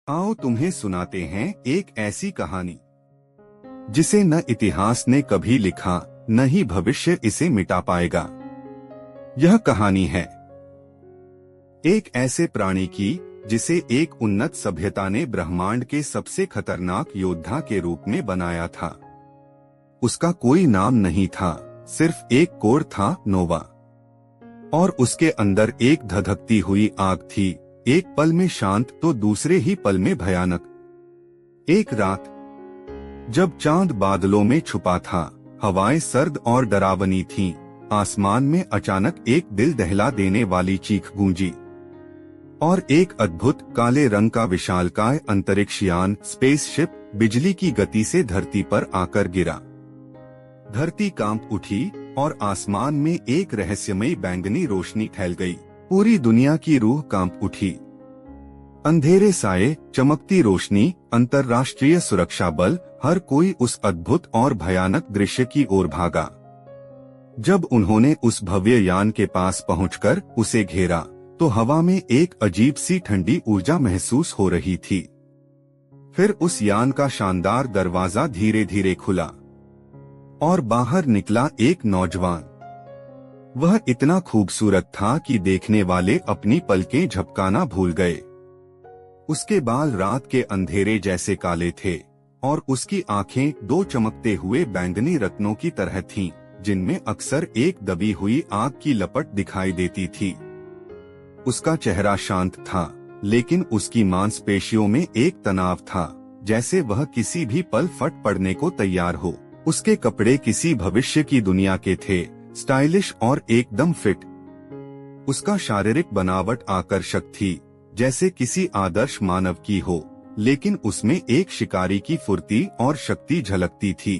आओ तुम्हें सुनाते हैं एक ऐसी कहानी जिसे न इतिहास ने कभी लिखा न ही भविष्य इसे मिटा पाएगा। यह कहानी है एक ऐसे प्राणी की जिसे एक उन्नत सभ्यता ने ब्रह्मांड के सबसे खतरनाक योद्धा के रूप में बनाया था। उसका कोई नाम नहीं था, सिर्फ एक कोर था, नोवा। और उसके अंदर एक धधकती हुई आग थी, एक पल में शांत तो दूसरे ही पल में भयानक। एक रात जब चांद बादलों में छुपा था, हवाएं सर्द और डरावनी थीं, आसमान में अचानक एक दिल दहला देने वाली चीख गूंजी और एक अद्भुत काले रंग का विशालकाय अंतरिक्ष यान स्पेसशिप बिजली की गति से धरती पर आकर गिरा। धरती कांप उठी और आसमान में एक रहस्यमयी बैंगनी रोशनी फैल गई। पूरी दुनिया की रूह कांप उठी। अंधेरे साए, चमकती रोशनी, अंतर्राष्ट्रीय सुरक्षा बल, हर कोई उस अद्भुत और भयानक दृश्य की ओर भागा। जब उन्होंने उस भव्य यान के पास पहुंचकर उसे घेरा तो हवा में एक अजीब सी ठंडी ऊर्जा महसूस हो रही थी। फिर उस यान का शानदार दरवाजा धीरे धीरे खुला और बाहर निकला एक नौजवान। वह इतना खूबसूरत था कि देखने वाले अपनी पलकें झपकाना भूल गए। उसके बाल रात के अंधेरे जैसे काले थे और उसकी आंखें दो चमकते हुए बैंगनी रत्नों की तरह थीं, जिनमें अक्सर एक दबी हुई आग की लपट दिखाई देती थी। उसका चेहरा शांत था, लेकिन उसकी मांसपेशियों में एक तनाव था, जैसे वह किसी भी पल फट पड़ने को तैयार हो। उसके कपड़े किसी भविष्य की दुनिया के थे, स्टाइलिश और एकदम फिट। उसका शारीरिक बनावट आकर्षक थी, जैसे किसी आदर्श मानव की हो, लेकिन उसमें एक शिकारी की फुर्ती और शक्ति झलकती थी।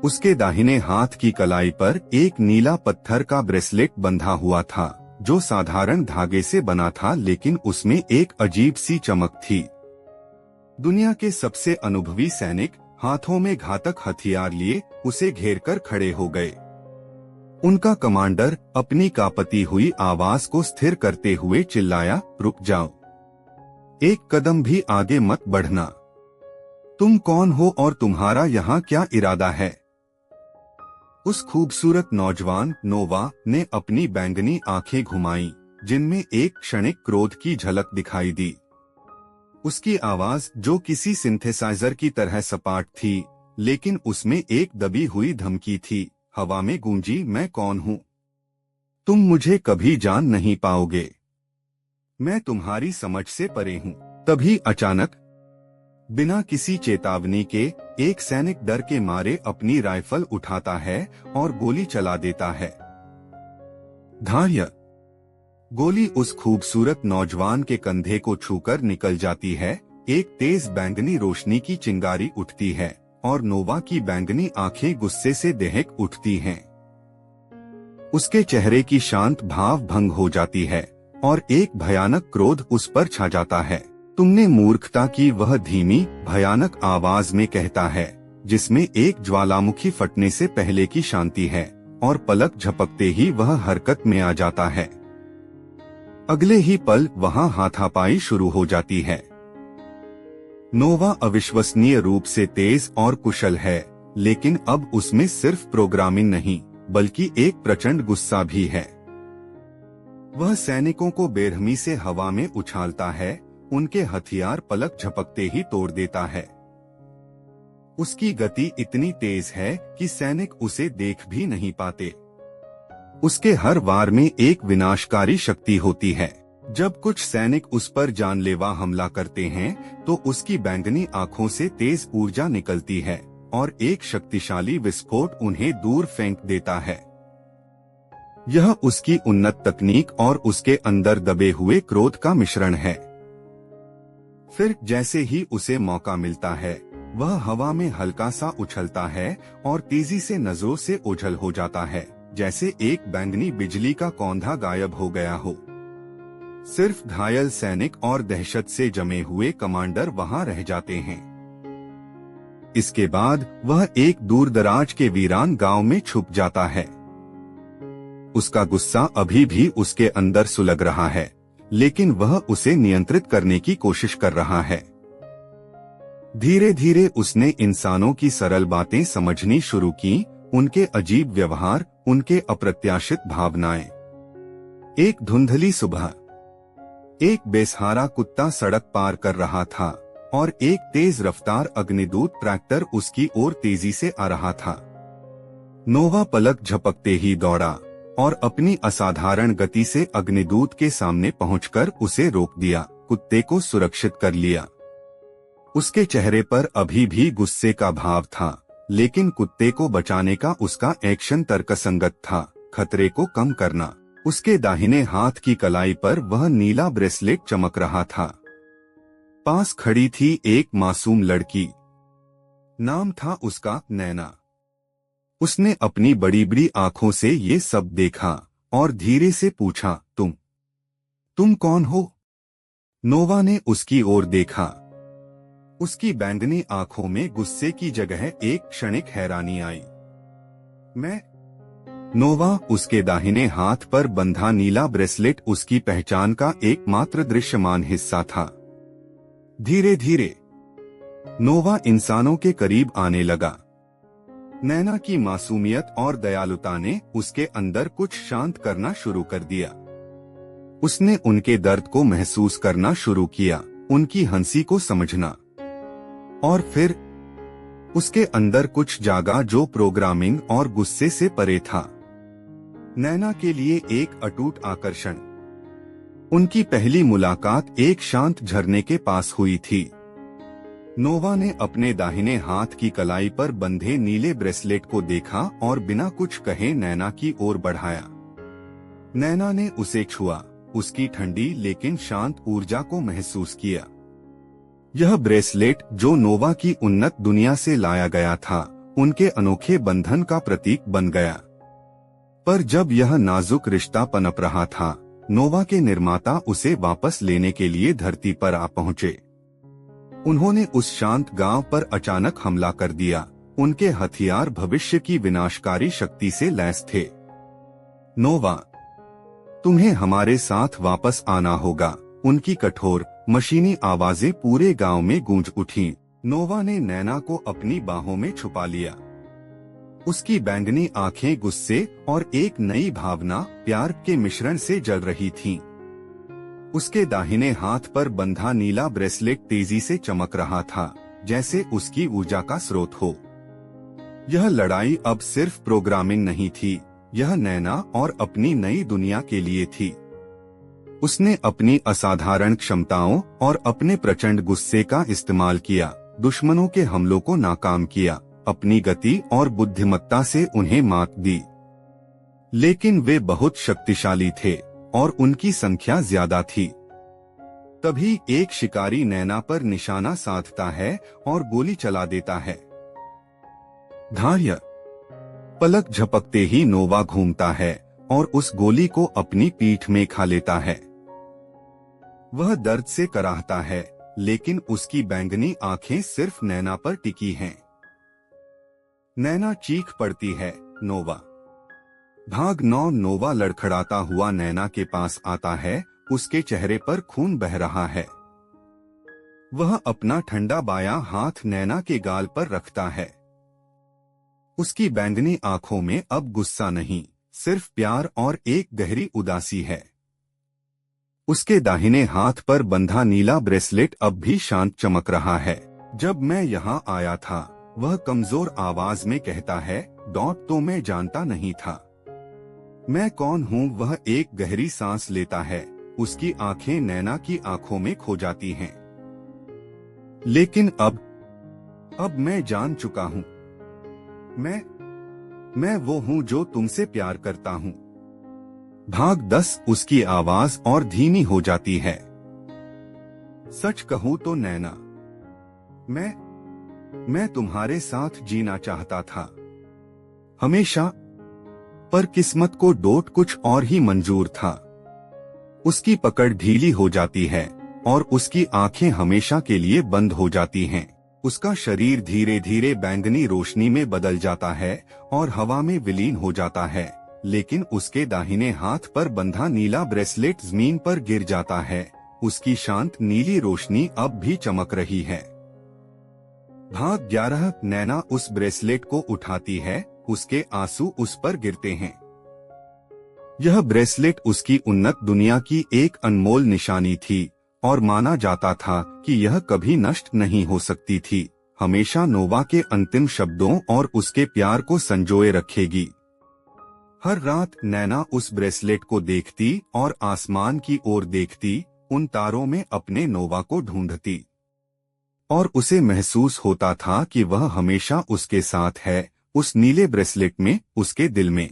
उसके दाहिने हाथ की कलाई पर एक नीला पत्थर का ब्रेसलेट बंधा हुआ था, जो साधारण धागे से बना था, लेकिन उसमें एक अजीब सी चमक थी। दुनिया के सबसे अनुभवी सैनिक हाथों में घातक हथियार लिए उसे घेरकर खड़े हो गए। उनका कमांडर अपनी कांपती हुई आवाज को स्थिर करते हुए चिल्लाया, रुक जाओ, एक कदम भी आगे मत बढ़ना। तुम कौन हो और तुम्हारा यहाँ क्या इरादा है? उस खूबसूरत नौजवान नोवा ने अपनी बैंगनी आंखें घुमाईं, जिनमें एक क्षणिक क्रोध की झलक दिखाई दी। उसकी आवाज, जो किसी सिंथेसाइजर की तरह सपाट थी, लेकिन उसमें एक दबी हुई धमकी थी, हवा में गूंजी, मैं कौन हूँ? तुम मुझे कभी जान नहीं पाओगे। मैं तुम्हारी समझ से परे हूँ। तभी अचानक, बिना किसी चेतावनी के, एक सैनिक डर के मारे अपनी राइफल उठाता है और गोली चला देता है। धार्य! गोली उस खूबसूरत नौजवान के कंधे को छूकर निकल जाती है। एक तेज बैंगनी रोशनी की चिंगारी उठती है और नोवा की बैंगनी आंखें गुस्से से दहक उठती हैं। उसके चेहरे की शांत भाव भंग हो जाती है और एक भयानक क्रोध उस पर छा जाता है। तुमने मूर्खता की, वह धीमी भयानक आवाज में कहता है, जिसमें एक ज्वालामुखी फटने से पहले की शांति है, और पलक झपकते ही वह हरकत में आ जाता है। अगले ही पल वहां हाथापाई शुरू हो जाती है। नोवा अविश्वसनीय रूप से तेज और कुशल है, लेकिन अब उसमें सिर्फ प्रोग्रामिंग नहीं, बल्कि एक प्रचंड गुस्सा भी है। वह सैनिकों को बेरहमी से हवा में उछालता है, उनके हथियार पलक झपकते ही तोड़ देता है। उसकी गति इतनी तेज है कि सैनिक उसे देख भी नहीं पाते। उसके हर वार में एक विनाशकारी शक्ति होती है। जब कुछ सैनिक उस पर जानलेवा हमला करते हैं, तो उसकी बैंगनी आंखों से तेज ऊर्जा निकलती है और एक शक्तिशाली विस्फोट उन्हें दूर फेंक देता है। यह उसकी उन्नत तकनीक और उसके अंदर दबे हुए क्रोध का मिश्रण है। फिर जैसे ही उसे मौका मिलता है, वह हवा में हल्का सा उछलता है और तेजी से नजरों से ओझल हो जाता है, जैसे एक बैंगनी बिजली का कौंधा गायब हो गया हो। सिर्फ घायल सैनिक और दहशत से जमे हुए कमांडर वहां रह जाते हैं। इसके बाद वह एक दूरदराज के वीरान गांव में छुप जाता है। उसका गुस्सा अभी भी उसके अंदर सुलग रहा है, लेकिन वह उसे नियंत्रित करने की कोशिश कर रहा है। धीरे धीरे उसने इंसानों की सरल बातें समझनी शुरू की, उनके अजीब व्यवहार, उनके अप्रत्याशित भावनाएं। एक धुंधली सुबह एक बेसहारा कुत्ता सड़क पार कर रहा था और एक तेज रफ्तार अग्निदूत ट्रैक्टर उसकी ओर तेजी से आ रहा था। नोवा पलक झपकते ही दौड़ा और अपनी असाधारण गति से अग्निदूत के सामने पहुंचकर उसे रोक दिया, कुत्ते को सुरक्षित कर लिया। उसके चेहरे पर अभी भी गुस्से का भाव था, लेकिन कुत्ते को बचाने का उसका एक्शन तर्कसंगत था। खतरे को कम करना। उसके दाहिने हाथ की कलाई पर वह नीला ब्रेसलेट चमक रहा था। पास खड़ी थी एक मासूम लड़की, नाम था उसका नैना। उसने अपनी बड़ी बड़ी आंखों से ये सब देखा और धीरे से पूछा, तुम कौन हो? नोवा ने उसकी ओर देखा। उसकी बैंगनी आंखों में गुस्से की जगह एक क्षणिक हैरानी आई। नोवा, उसके दाहिने हाथ पर बंधा नीला ब्रेसलेट उसकी पहचान का एकमात्र दृश्यमान हिस्सा था। धीरे धीरे नोवा इंसानों के करीब आने लगा। नैना की मासूमियत और दयालुता ने उसके अंदर कुछ शांत करना शुरू कर दिया। उसने उनके दर्द को महसूस करना शुरू किया, उनकी हंसी को समझना। और फिर उसके अंदर कुछ जागा जो प्रोग्रामिंग और गुस्से से परे था। नैना के लिए एक अटूट आकर्षण। उनकी पहली मुलाकात एक शांत झरने के पास हुई थी। नोवा ने अपने दाहिने हाथ की कलाई पर बंधे नीले ब्रेसलेट को देखा और बिना कुछ कहे नैना की ओर बढ़ाया। नैना ने उसे छुआ, उसकी ठंडी लेकिन शांत ऊर्जा को महसूस किया। यह ब्रेसलेट जो नोवा की उन्नत दुनिया से लाया गया था, उनके अनोखे बंधन का प्रतीक बन गया। पर जब यह नाजुक रिश्ता पनप रहा था, नोवा के निर्माता उसे वापस लेने के लिए धरती पर आ पहुंचे। उन्होंने उस शांत गांव पर अचानक हमला कर दिया। उनके हथियार भविष्य की विनाशकारी शक्ति से लैस थे। नोवा, तुम्हें हमारे साथ वापस आना होगा। उनकी कठोर, मशीनी आवाजें पूरे गांव में गूंज उठीं। नोवा ने नैना को अपनी बाहों में छुपा लिया। उसकी बैंगनी आंखें गुस्से और एक नई भावना, प्यार के मिश्रण से जल रही थीं। उसके दाहिने हाथ पर बंधा नीला ब्रेसलेट तेजी से चमक रहा था, जैसे उसकी ऊर्जा का स्रोत हो। यह लड़ाई अब सिर्फ प्रोग्रामिंग नहीं थी, यह नैना और अपनी नई दुनिया के लिए थी। उसने अपनी असाधारण क्षमताओं और अपने प्रचंड गुस्से का इस्तेमाल किया, दुश्मनों के हमलों को नाकाम किया, अपनी गति और बुद्धिमत्ता से उन्हें मात दी। लेकिन वे बहुत शक्तिशाली थे और उनकी संख्या ज्यादा थी। तभी एक शिकारी नैना पर निशाना साधता है और गोली चला देता है। धार्य पलक झपकते ही नोवा घूमता है और उस गोली को अपनी पीठ में खा लेता है। वह दर्द से कराहता है, लेकिन उसकी बैंगनी आंखें सिर्फ नैना पर टिकी हैं। नैना चीख पड़ती है, नोवा भाग। नोवा लड़खड़ाता हुआ नैना के पास आता है, उसके चेहरे पर खून बह रहा है। वह अपना ठंडा बायां हाथ नैना के गाल पर रखता है। उसकी बैंगनी आंखों में अब गुस्सा नहीं, सिर्फ प्यार और एक गहरी उदासी है। उसके दाहिने हाथ पर बंधा नीला ब्रेसलेट अब भी शांत चमक रहा है। जब मैं यहाँ आया था, वह कमजोर आवाज में कहता है, तो मैं जानता नहीं था मैं कौन हूँ। वह एक गहरी सांस लेता है, उसकी आंखें नैना की आंखों में खो जाती हैं। लेकिन अब मैं जान चुका हूँ। मैं वो हूँ जो तुमसे प्यार करता हूँ। भाग 10। उसकी आवाज और धीमी हो जाती है। सच कहूँ तो नैना, मैं तुम्हारे साथ जीना चाहता था हमेशा, पर किस्मत को डोट कुछ और ही मंजूर था। उसकी पकड़ ढीली हो जाती है और उसकी आंखें हमेशा के लिए बंद हो जाती हैं। उसका शरीर धीरे धीरे बैंगनी रोशनी में बदल जाता है और हवा में विलीन हो जाता है। लेकिन उसके दाहिने हाथ पर बंधा नीला ब्रेसलेट जमीन पर गिर जाता है। उसकी शांत नीली रोशनी अब भी चमक रही है। भाग 11। नैना उस ब्रेसलेट को उठाती है, उसके आंसू उस पर गिरते हैं। यह ब्रेसलेट उसकी उन्नत दुनिया की एक अनमोल निशानी थी और माना जाता था कि यह कभी नष्ट नहीं हो सकती थी, हमेशा नोवा के अंतिम शब्दों और उसके प्यार को संजोए रखेगी। हर रात नैना उस ब्रेसलेट को देखती और आसमान की ओर देखती, उन तारों में अपने नोवा को ढूंढती, और उसे महसूस होता था कि वह हमेशा उसके साथ है, उस नीले ब्रेसलेट में, उसके दिल में।